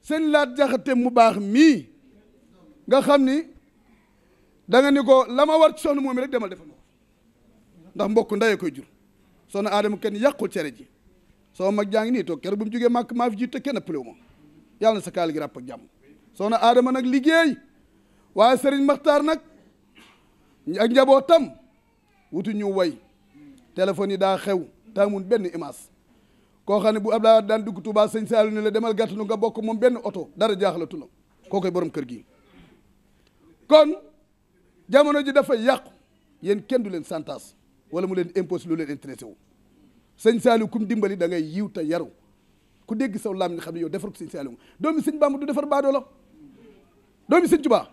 [SPEAKER 11] sëñ Laat Jaxate mu baax mii nga xam ni da nga ni ko la ma war ci soxna Momy rek demal defal ma ko ndax mbokk ndaye koy jur soxna Adama kenn yàqul cere ji soo mag jaa ngi nii toog keroog bu mu jógee màkk maa fi jiite kenn ëppalewu ma yàlla na sa kaal gi ràpp ak jàmm soxna Adama nag liggéey waaye Serigne Maxtaar nag ak njabootam wutu ñu way téléphone yi daa xew taamun benn image koo xam ne bu Abdoulaye daan dugg Touba sëñ Saliou ne la demal gàttanu nga bokk moom benn oto dara jaaxlatu la koo koy borom kër gi kon jamono ji dafay yàqu yéen kenn du leen santaas wala mu leen impose lu leen intéressé wu sëñ Saliou kum dimbali da ngay yiw te yaru ku dégg saw laam ni xam ne yow defar ko sëñ Saliou doomi sëñ Bamba du defar baadoola doomi sëñ Tuubaa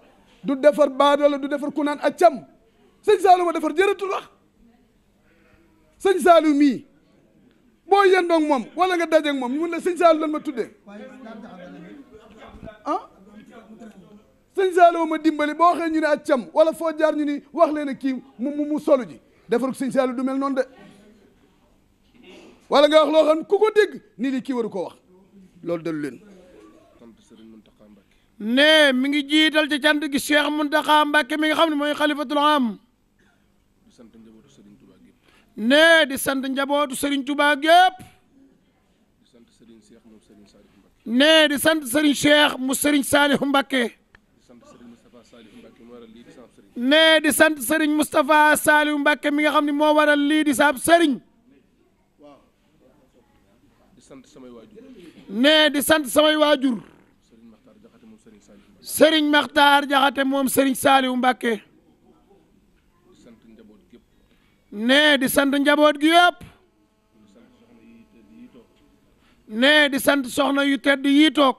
[SPEAKER 11] du defar baadoola du defar ku naan accam sëñ Saliou ma defar jërëtul wax sëñ Saliou mii boo yendoog moom wala nga dajeeg moom ñu mun la sëñ Saliou lan ma tuddee ah sëñ Saliou ma dimbali boo waxee ñu ne accam wala foo jaar ñu ni wax leen kii mu solu ji defar ko sëñ Saliou du mel noonu de wala nga wax loo xam ku ko dégg nii li kii waru ko wax loolu dalu leen
[SPEAKER 3] ne mi ngi jiital ci cant gi Cheikh Mountakha Mbacké mi nga xam ne mooy xalifatul am ne di sant njabootu Serigne Touba gépp ne di sant Serigne Cheikh mu Serigne Saliou Mbacké ne di sant Serigne Moustapha Saliou Mbacké mi nga xam ne moo waral lii di saab Serigne ne di sant samay waajur Serigne Makhtar Jaxate moom Serigne Saliou Mbacké ne di sant njaboot gi yëpp ne di sant soxna yu tedd yii toog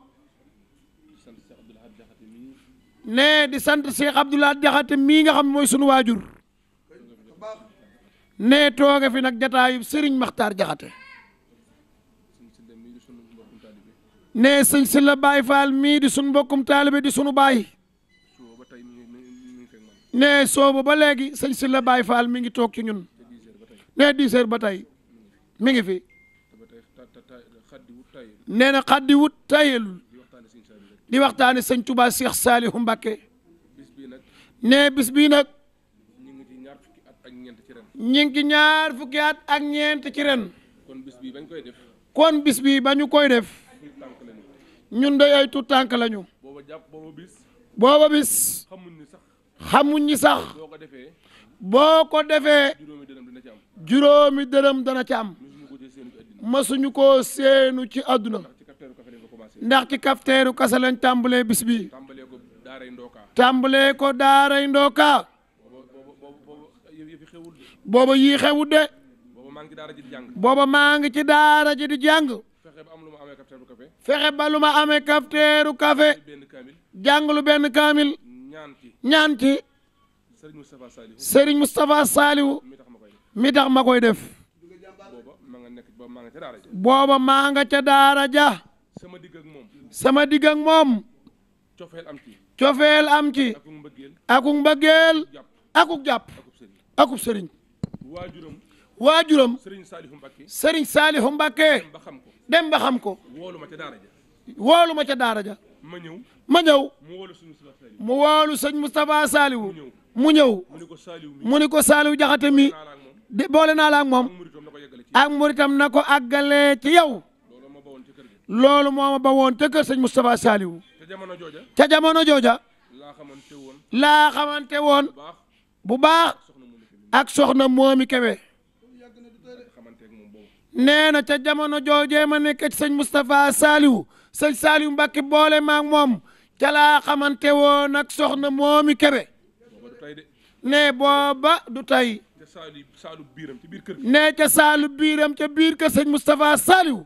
[SPEAKER 3] ne di sant Cheikh Abdou Lahad Jaxate mii nga xam mooy sunu waajur ne tooge fi nag jataayub Serigne Makhtar Jaxate ne sëñ si la Baay Faal mii di sunu mbokkum taalibe di sunu baay ne soobu ba léegi sëñ si la Baay Faal mi ngi toog ci ñun ne 10 heures ba tey mi ngi fi nee na xaddi wut tayelul di waxtaane sëñ Touba Cheikh Saliou Mbacké ne bis bii nag ñi ngi ñaar fukki at ak ñeent ci ren kon bis bii ba ñu koy def ñun day ay tuut tànk lañu booba bis xamuñ ni sax boo ko defee juróomi dërëm dana ci am masuñu ko seenu ci àdduna ndax ci kafteeru kasa lañ tàmbalee bis bi tàmbalee ko daaray ndooka booba yii xewut de booba maa ngi ci daara ji di jàng fexe ba lu ma amee kafteeru café jàng lu benn kaamil ñaan ci Serigne Moustapha Saliou mi tax ma koy def booba maa nga ca daara ja sama digg ak moom cofeel am ci akuk mbëggeel akuk jàpp akub sëriñ waajuram
[SPEAKER 5] Serigne Saliou Mbacké
[SPEAKER 3] Serigne Saliou Mbacké
[SPEAKER 5] ba xam ko
[SPEAKER 3] dem ba xam ko
[SPEAKER 5] woolu ma ca daara ja
[SPEAKER 3] woolu ma ca daara ja
[SPEAKER 5] ma ñëw
[SPEAKER 3] ma ñëw
[SPEAKER 5] mu woolu suñu Saliou
[SPEAKER 3] mu woolu sëñ Moustapha Saliou
[SPEAKER 5] ñëw
[SPEAKER 3] mu ñëw
[SPEAKER 5] mu ni ko Saliou mi
[SPEAKER 3] mu ni ko Saliou Jaxate mi
[SPEAKER 5] naa la ak moom
[SPEAKER 3] de boole naa la ak moom
[SPEAKER 5] muritam na ko yeggale ci
[SPEAKER 3] ak muritam na ko àggale ci yow
[SPEAKER 5] loolu ma bawoon ci kër gi
[SPEAKER 3] loolu moo ma ba woon ca kër sëñ Moustapha Saliou
[SPEAKER 5] te jamono jooja
[SPEAKER 3] ca jamono jooja laa xamante woon bu baax ak soxna Moomi Kebe nee na ca jamono joojee ma nekk ci sëñ Moustapha Saliou sëñ Saliou Mbacké boole maak moom ca laa xamante woon ak soxna Moomi Kebe ne booba du tey ne ca saalu biiram ca biir kër sëñ Moustapha Saliou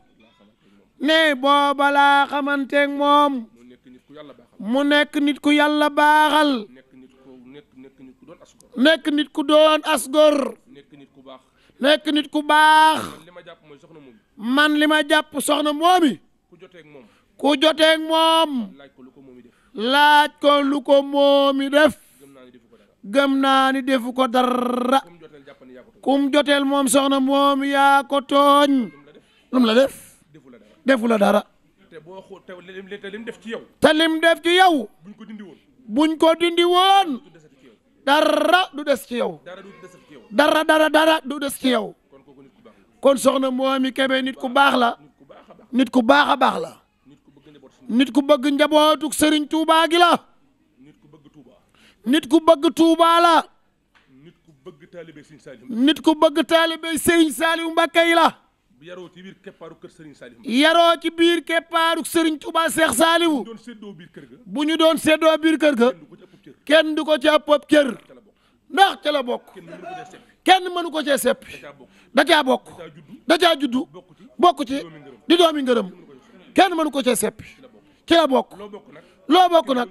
[SPEAKER 3] ne booba laa xamanteeg moom mu nekk nit ku yàlla baaxal nekk nit ku doon asgor nekk nit ku baax man li ma jàpp soxna Moomi ku joteeg moom laaj ko lu ko Moomi def gëm naa ni defu ko dara kum joteel moom soxna Moomi yaa ko tooñ lum la def defu la dara te lim def ci yow buñ ko dindi woon dara du des ci yow dara du des ci yow kon soxna Moomi Kebe nit ku baax la nit ku baax a baax la nit ku bëgg njabootuk Serigne Touba gi la nit ku bëgg Touba la nit ku bëgg taalibe Serigne Saliou Mbacké yi la
[SPEAKER 5] yaroo ci biir keppaaru kër Serigne Saliou
[SPEAKER 3] yaroo ci biir keppaaru Serigne Touba Cheikh Saliou bu ñu doon séddoo biir kër ga kenn du ko ci ëpp cër ndax ca la bokk kenn mënu ko cee seppi da caa bokk da caa juddu bokk ci di doomi ngërëm kenn mënu ko cee seppi ci la bokk loo bokk nag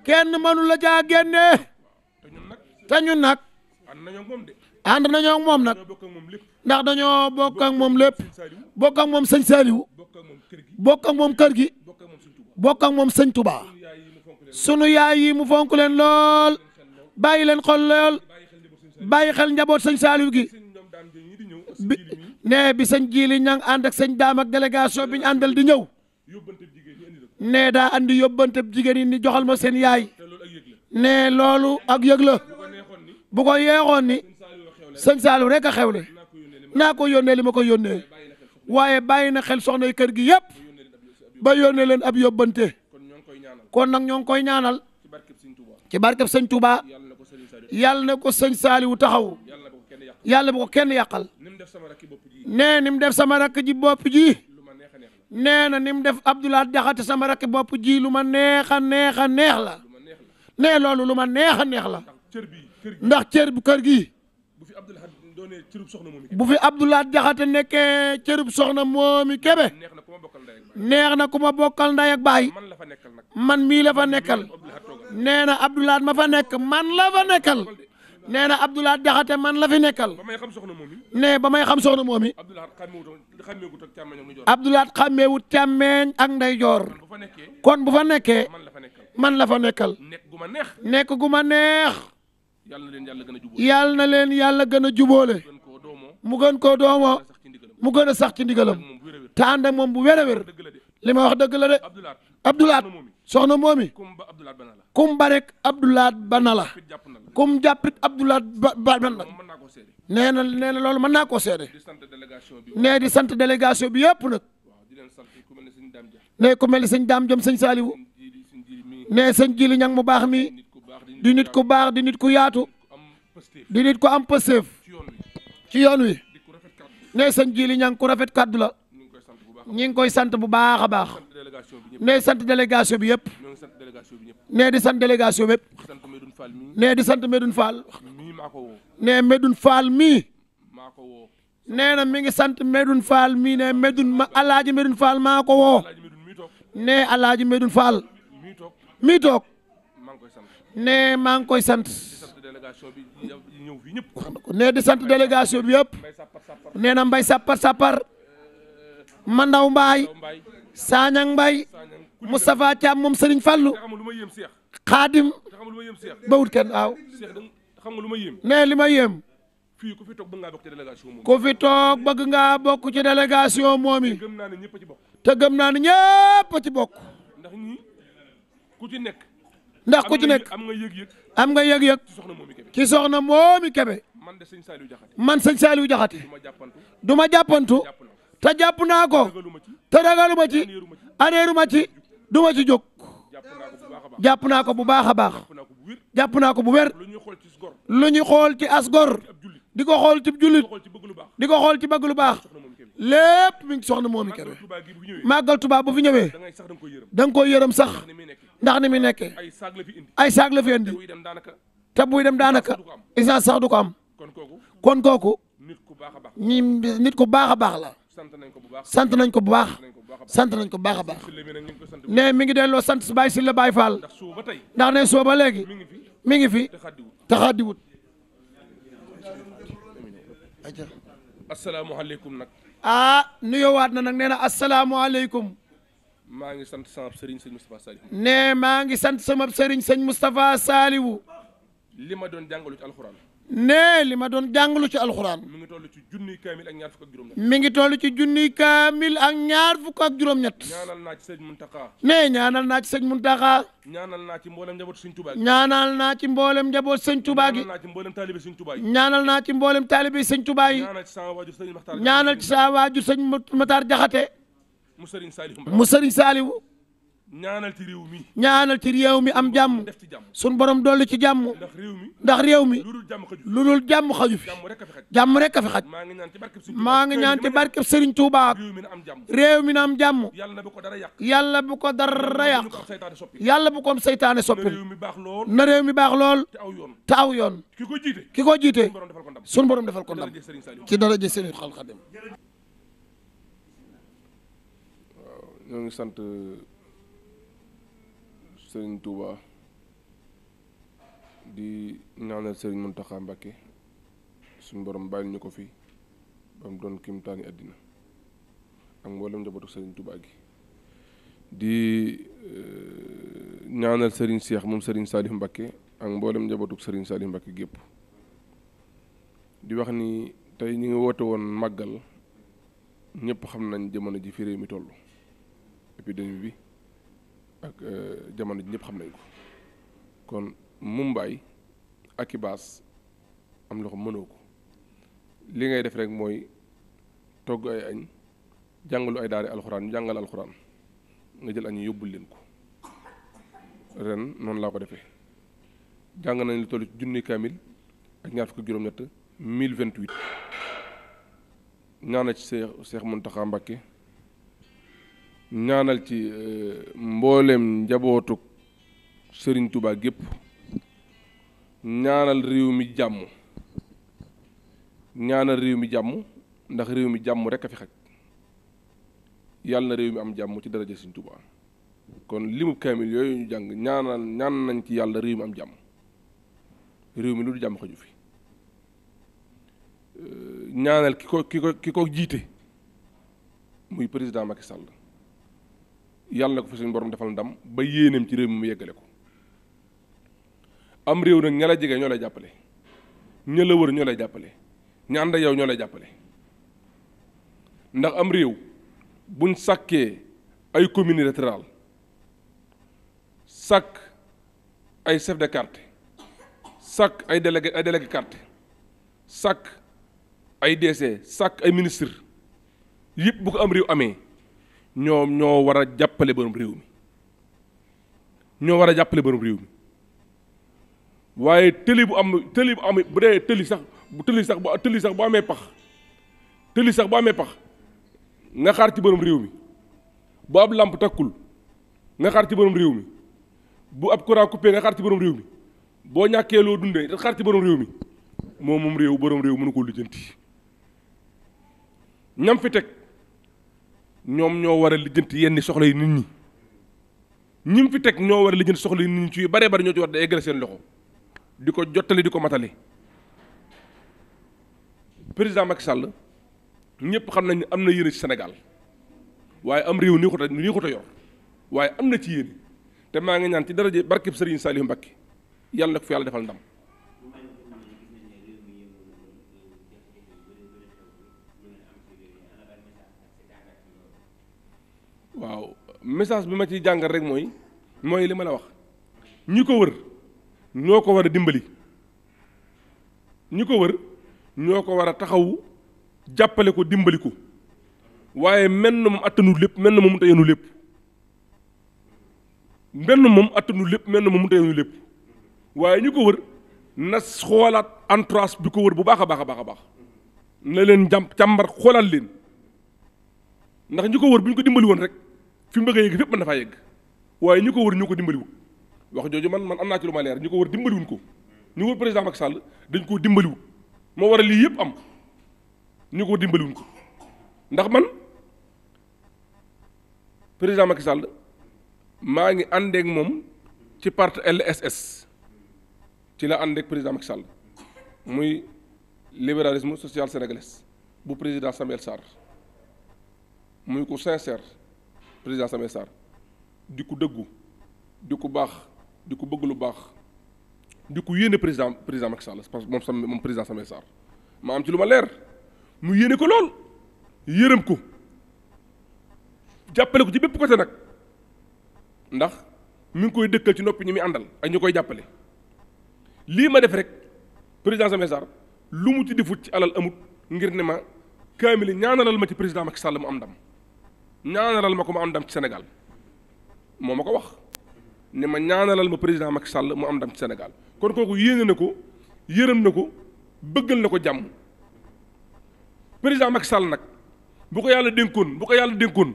[SPEAKER 3] kenn mënu la caa génnee te ñun nag ànd nañoo ak moom nag ndax dañoo bokk ak moom lépp bokk ak moom sëñ Saliou bokk ak moom kër gi bokk ak moom sëñ Touba sunu yaay yi mu fonk leen lool bàyyi leen xol lool bàyyi xel njaboot sëñ Saliou gi bi sëñ Jili ñang ànd ak sëñ daam ak délégation bi ñu àndal di ñëw ne daa andi yóbbante jigéen yi ni joxal ma seen yaay ne loolu ak yëg la bu ko yeexoon ni sëñ Saliou rek a xewle naa ko yónnee li ma ko yónnee waaye bàyyi na xel soxna kër gi yëpp ba yónnee leen ab yóbbante kon nag ñoo ngi koy ñaanal ci barkeb sëñ Touba yàlla na ko sëñ Saliou taxaw yàlla bu ko kenn yàqal nee ni mu def sama rakk ji bopp ji nee na ni mu def Abdoulaye Jaxate sama rakk bopp ji lu ma neex a neex la nee loolu lu ma neex a neex la ndax cër bu kër gi bu fi Abdoulaye Jaxate nekkee cërub soxna Moomi Kebe neex na ku ma bokkal nday ak baay man mii la fa nekkal nee na Abdoulaye ma fa nekk man la fa nekkal nee na Abdoulaye Jaxate man la fi nekkal nee ba may xam soxna Moomi Abdoulaye xàmmeewut càmmeeñ ak ndeyjoor kon bu fa nekkee man la fa nekkal nekk gu ma neex yàlla na leen yàlla gën a jubóole mu gën koo doomoo mu gën a sax ci ndigalam te ànd ak moom bu wér a wér li ma wax dëgg la de Abdoulaye soxna Moomi kum barek Abdoulaye bana la kum jàppit Abdoulaye bana la nee na loolu mën naa koo seede nee di sant délégation bi yëpp nag nee ku mel ni sëñ Daam Jom sëñ Saliou nee sëñ Jili ñang mu baax mi di nit ku baax di nit ku yaatu di nit ku am pëseef ci yoon wi nee sëñ Jili ñang ku rafet kàddu la ñi ngi koy sant bu baax a baax nee sant délégation bi yëpp nee di sant délégation bi yëpp nee di sant Medoune Fall nee Medoune Fall mii nee na mi ngi sant Medoune Fall mii ne Medoune alaaji Medoune Fall maa ko woo nee alaaji Medoune Fall mii toog nee maa ngi koy sant nee di sant délégation bi yëpp nee na mbay sappar Mandaw Mbaay Sañang Mbaay Moustapha Thiam moom Serigne Fallou Xaadim bawut kenn waaw nee li ma yéem
[SPEAKER 5] fii ku fi toog bëgg ngaa bokk ci délégation moom.
[SPEAKER 3] ku fi toog bëgg ngaa bokk ci délégation moom yi.
[SPEAKER 5] gëm naa ne ñëpp a ci bokk.
[SPEAKER 3] te gëm naa ne ñëpp a ci bokk.
[SPEAKER 5] ndax ñii ku ci nekk.
[SPEAKER 3] ndax ku ci nekk
[SPEAKER 5] am nga yëg-yëg.
[SPEAKER 3] am nga yëg-yëg.
[SPEAKER 5] ci soxna Momy Kébé.
[SPEAKER 3] ci soxna Momy Kébé.
[SPEAKER 5] man de sëñ Saliou Diakhaté.
[SPEAKER 3] man sëñ Saliou Diakhaté.
[SPEAKER 5] du ma jàppantu.
[SPEAKER 3] te jàpp naa ko. te ragaluma ci. aneeruma ci. du ma ci jóg. jàpp naa ko bu baax a baax. jàpp naa ko bu wér. lu ñu xool ci as gor. di ko xool ci jullit. di ko xool ci bëgg lu baax. lépp mi ngi soxna Momy Kébé. màggal Tuubaa bu fi ñëwee. da nga koy yërëm sax. ndax ni muy nekkee. ay saag la fi indi. te buy dem daanaka. essence sax du ko am. kon kooku. nit ku baax a baax la. sant nañ ko bu baax. sant nañ ko bu baax a baax. ne mi ngi delloo sant Baye Sylla Baye Fall. ndax ne soo ba léegi. mi ngi fi te xaddiwut.
[SPEAKER 5] asalaamaaleykum nag.
[SPEAKER 3] nuyoowaat na nag nee na asalaamaaleykum.
[SPEAKER 5] maa ngi sant sama sëriñ sëñ Moustapha Saliou.
[SPEAKER 3] ne maa ngi sant sama sëriñ sëñ Moustapha Saliou.
[SPEAKER 5] li ma doon jàngalu ci alxuraan.
[SPEAKER 3] ne li ma doon jàngalu ci alxuraan.
[SPEAKER 5] mi ngi toll ci junniy kaamil ak ñaar fukk ak juróom-ñett.
[SPEAKER 3] mi ngi toll ci junniy kaamil ak ñaar fukk ak juróom-ñett.
[SPEAKER 5] ñaanal naa ci sëñ Muntaxa.
[SPEAKER 3] ne ñaanal naa ci sëñ Muntaxa.
[SPEAKER 5] ñaanal naa ci mboolem njaboot sëñ Tuubaa gi.
[SPEAKER 3] ñaanal naa ci mboolem njaboot sëñ Tuubaa gi.
[SPEAKER 5] ñaanal naa ci mboolem taalibe sëñ Tuubaa yi.
[SPEAKER 3] ñaanal naa ci mboolem taalibe sëñ Tuubaa yi.
[SPEAKER 5] ñaanal ci sama waajur sëñ Maxtaar.
[SPEAKER 3] ñaanal ci sama waajur sëñ Matar Jaxate.
[SPEAKER 5] mu sëriñ Saliou.
[SPEAKER 3] mu sëriñ Saliou.
[SPEAKER 5] ñaanal ci réew mi.
[SPEAKER 3] ñaanal ci réew mi am jàmm.
[SPEAKER 5] def ci jàmm.
[SPEAKER 3] sun borom dolli ci jàmm. ndax réew mi. lu dul jàmm xaju fi. jàmm rek a fi xaj. maa ngi ñaan ci barkeb Sëriñ Tuubaa. réew mi na am jàmm.
[SPEAKER 5] yàlla bu ko dara yàq.
[SPEAKER 3] yàlla bu ko dara yàq. yàlla bu ko am seytaane soppil. na réew mi baax lool. te aw yoon. ki ko jiite. sun borom defal ko ndam. ci daraja Sëriñ Xaadim.
[SPEAKER 2] waaw ñoo ngi sant Sëriñ Touba di ñaanal Sëriñ Mountakha Mbacké suñu borom bàyyil ñu ko fi ba mu doon kimtaani àddina ak mboolem njabootu Sëriñ Touba gi di ñaanal Sëriñ Cheikh moom Sëriñ Saliou Mbacké ak mboolem njabootu Sëriñ Saliou Mbacké gépp di wax ni tey ñu ngi woote woon màggal ñëpp xam nañ jamono ji fi réew mi toll épidémie bi ak jamono ji ñëpp xam nañ ko kon Mumbaay ak i baas am loxo mënoo ko li ngay def rek mooy togg ay añ jàngalu ay daari alxuraan ñu jàngal alxuraan nga jël añ yóbbul leen ko ren noonu laa ko defee jàng nañ lu toll ci junni kaamil ak ñaar fukk juróom-ñett 1028 ñaanal ci Seex Muntaxa Mbacké ñaanal ci mbooleem njabootuk Sëriñ Tuubaa gépp ñaanal réew mi jàmm ndax réew mi jàmm rekk a fi xaj yàlla na réew mi am jàmm ci daraja Sëriñ Tuubaa kon limu kaamil yooyu ñu jàng ñaan nañ ci yàlla réew mi am jàmm réew mi lu du jàmm xaju fi ñaanal ki ko jiite muy président Macky Sall yàlla na ko fi suñu borom defal ndam ba yéeneem ci réew mi mu yeggale ko am réew nag ña la jege ñoo lay jàppale ña la wër ñoo lay jàppale ña ànd ak yow ñoo lay jàppale ndax am réew buñ sàkkee ay communes rurales sàkk ay chef de quartier sàkk ay délégué quartier sàkk ay DC sàkk ay ministre yëpp bu ko am réew amee ñoom ñoo war a jàppale borom réew mi waaye tëli bu amee bu dee tëli sax bu amee pax nga xaar ci borom réew mi bu ab làmp takkul nga xaar ci borom réew mi bu ab courant coupé nga xaar ci borom réew mi boo ñàkkee loo dundee nga xaar ci borom réew mi moom réew borom réew mënu koo lijjanti ñam fi teg ñoom ñoo war a lijjanti yenn soxla yi nit ñi fi teg ñoo war a lijjanti soxla yi nit ñi ci yu bare bari ñoo ci war da eggale seen loxo di ko jottali di ko matali président Macky Sall ñëpp xam nañ ne am na yéene ci Sénégal waaye am réew nii ko ta yor waaye am na ci yéene te maa ngi ñaan ci daraje barkeb Serigne Saliou Mbacké yàlla na ko fi yàlla defal ndam
[SPEAKER 5] waaw message bi ma ciy jàngal rek mooy li ma la wax ñi ko wër ñoo ko war a dimbali ñi ko wër ñoo ko war a taxawu jàppale ko dimbali ko waaye menn moom attanu lépp menn moom mënta yenu lépp menn moom attanu lépp menn moom mënta yenu lépp waaye ñi ko wër na xoolaat entourage bi ko wër bu baax a baax a baax a baax na leen càmbar xoolaat leen ndax ñi ko wër bu ñu ko dimbali woon rek fi mu bëgg a yegg fépp mën na faa yegg waaye ñi ko wër ñoo ko dimbaliwul wax jooju man am naa ci lu ma leer ñi ko wër dimbaliwuñ ko ñu wër président Macky Sall dañ koo dimbaliwul moo waral lii yëpp am ñu ko dimbaliwuñ ko ndax man président Macky Sall maa ngi àndeek moom ci parti LSS ci la àndeek président Macky Sall muy libéralisme social sénégalais bu président Samuel Sarr muy ko sincère président Samuel Sarr di ko dëggu di ko baax di ko bëgg lu baax di ko yéene président Macky Sall parce que moom président Samuel Sarr ma am ci lu ma leer mu yéene ko lool yërëm ko jàppale ko ci bépp côté nag ndax mi ngi koy dëkkal ci noppi ñi muy àndal ak ñu koy jàppale lii ma def rek président Samuel Sarr lu mu ci defut ci alal amut ngir ne ma kaamili ñaanalal ma ci président Macky Sall mu am ndam ñaanalal ma ko mu am ndam ci Sénégal moo ma ko wax ne ma ñaanalal ma président Macky Sall mu am ndam ci Sénégal kon kooku yéene na ko yërëm na ko bëggal na ko jàmm président Macky Sall nag bu ko yàlla dénkoon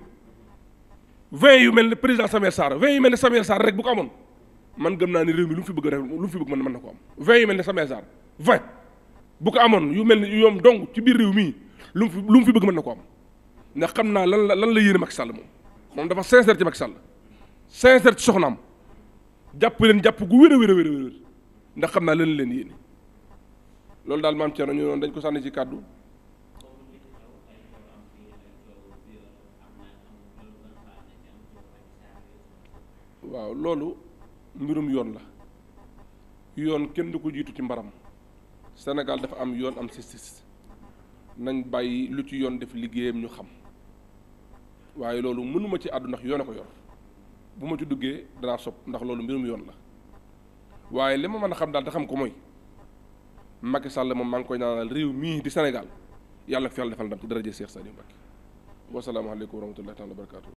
[SPEAKER 5] 20 yu mel ne président Samuel Sarr 20 yu mel ne Samuel Sarr rek bu ko amoon man gëm naa ni réew mi lu mu fi bëgg rek lu mu fi bëgg mën na ko am 20 yu mel ne Samuel Sarr 20 bu ko amoon yu mel ni yoom dong ci biir réew mii lu mu fi bëgg mën na ko am ndax xam naa lan la yéene Macky Sall moom dafa sincère ci Macky Sall sincère ci soxnaam jàpp leen jàpp gu wér a wér ndax xam naa lan leen yéene loolu daal maam Thierno ñu noonu dañ ko sànni ci kàddu waaw loolu mbirum yoon la yoon kenn du ko jiitu ci mbaram Sénégal dafa am yoon am justice nañ bàyyi lu ci yoon def liggéeyam ñu xam waaye loolu mënuma ci àddu ndax yoon a ko yor bu ma ci duggee danaa sob ndax loolu mbirum yoon la waaye li ma mën a xam daal te xam ko mooy Macky Sall moom maa ngi koy ñaanal réew mii di Sénégal yàlla fi yàlla defal ndam ci daraja Cheikh Saliou Mbacké wasalaamaaleykum wa rahmatullahi taala wa barakaatu